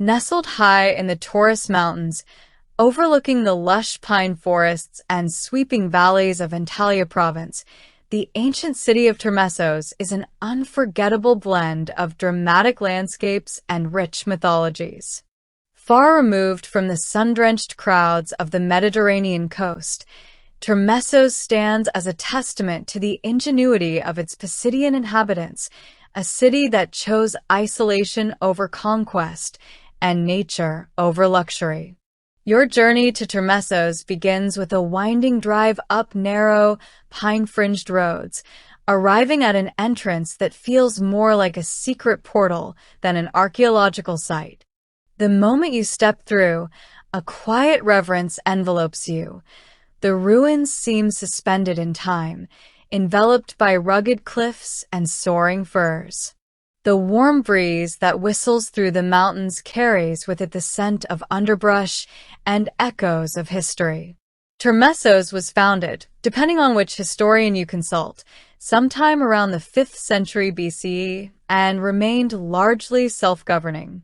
Nestled high in the Taurus Mountains, overlooking the lush pine forests and sweeping valleys of Antalya province, the ancient city of Termessos is an unforgettable blend of dramatic landscapes and rich mythologies. Far removed from the sun-drenched crowds of the Mediterranean coast, Termessos stands as a testament to the ingenuity of its Pisidian inhabitants, a city that chose isolation over conquest and nature over luxury. Your journey to Termessos begins with a winding drive up narrow, pine-fringed roads, arriving at an entrance that feels more like a secret portal than an archaeological site. The moment you step through, a quiet reverence envelopes you. The ruins seem suspended in time, enveloped by rugged cliffs and soaring firs. The warm breeze that whistles through the mountains carries with it the scent of underbrush and echoes of history. Termessos was founded, depending on which historian you consult, sometime around the 5th century BCE and remained largely self-governing.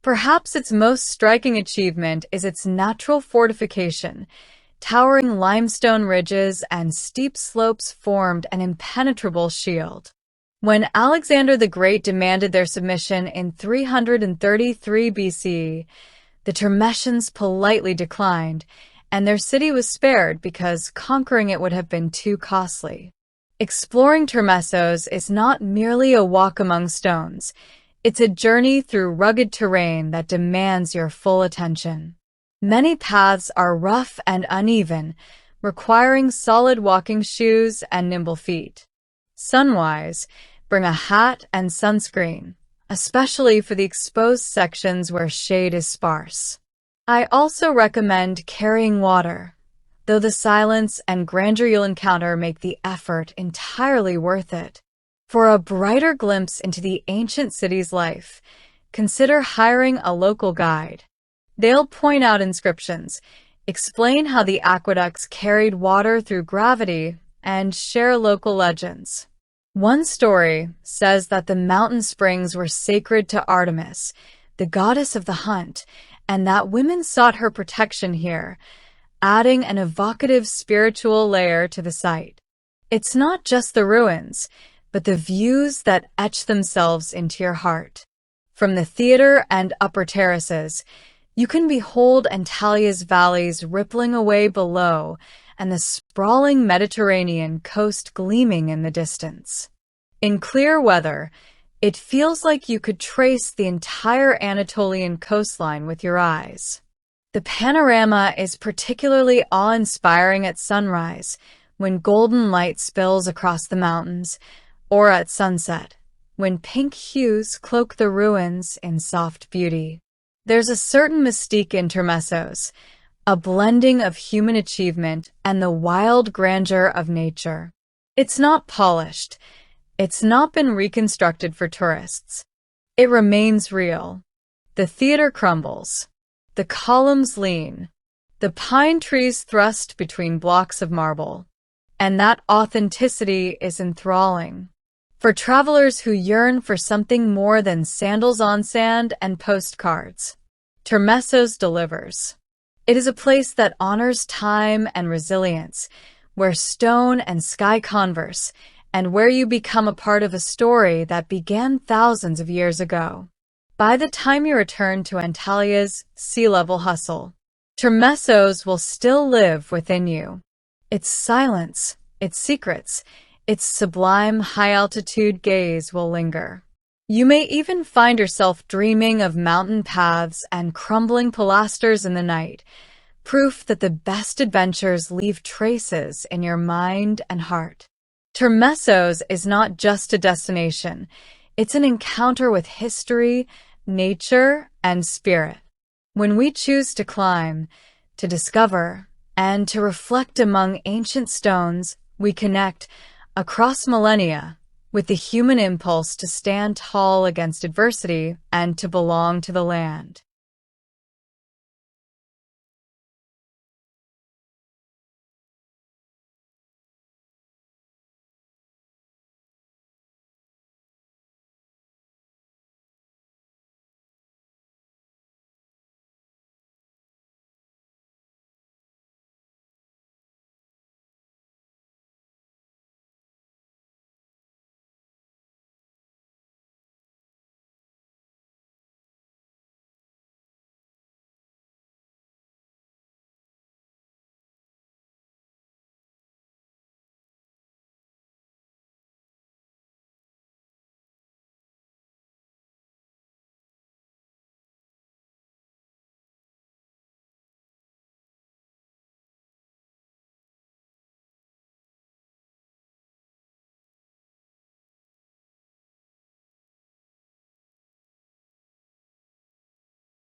Perhaps its most striking achievement is its natural fortification. Towering limestone ridges and steep slopes formed an impenetrable shield. When Alexander the Great demanded their submission in 333 BCE, the Termessians politely declined, and their city was spared because conquering it would have been too costly. Exploring Termessos is not merely a walk among stones. It's a journey through rugged terrain that demands your full attention. Many paths are rough and uneven, requiring solid walking shoes and nimble feet. Sunwise, bring a hat and sunscreen, especially for the exposed sections where shade is sparse. I also recommend carrying water, though the silence and grandeur you'll encounter make the effort entirely worth it. For a brighter glimpse into the ancient city's life, consider hiring a local guide. They'll point out inscriptions, explain how the aqueducts carried water through gravity, and share local legends. One story says that the mountain springs were sacred to Artemis, the goddess of the hunt, and that women sought her protection here, adding an evocative spiritual layer to the site. It's not just the ruins, but the views that etch themselves into your heart. From the theater and upper terraces, you can behold Antalya's valleys rippling away below and the sprawling Mediterranean coast gleaming in the distance. In clear weather, it feels like you could trace the entire Anatolian coastline with your eyes. The panorama is particularly awe-inspiring at sunrise, when golden light spills across the mountains, or at sunset, when pink hues cloak the ruins in soft beauty. There's a certain mystique in Termessos, a blending of human achievement and the wild grandeur of nature. It's not polished. It's not been reconstructed for tourists. It remains real. The theater crumbles. The columns lean. The pine trees thrust between blocks of marble. And that authenticity is enthralling. For travelers who yearn for something more than sandals on sand and postcards, Termessos delivers. It is a place that honors time and resilience, where stone and sky converse, and where you become a part of a story that began thousands of years ago. By the time you return to Antalya's sea-level hustle, Termessos will still live within you. Its silence, its secrets, its sublime high-altitude gaze will linger. You may even find yourself dreaming of mountain paths and crumbling pilasters in the night, proof that the best adventures leave traces in your mind and heart. Termessos is not just a destination. It's an encounter with history, nature, and spirit. When we choose to climb, to discover, and to reflect among ancient stones, we connect, across millennia, with the human impulse to stand tall against adversity and to belong to the land.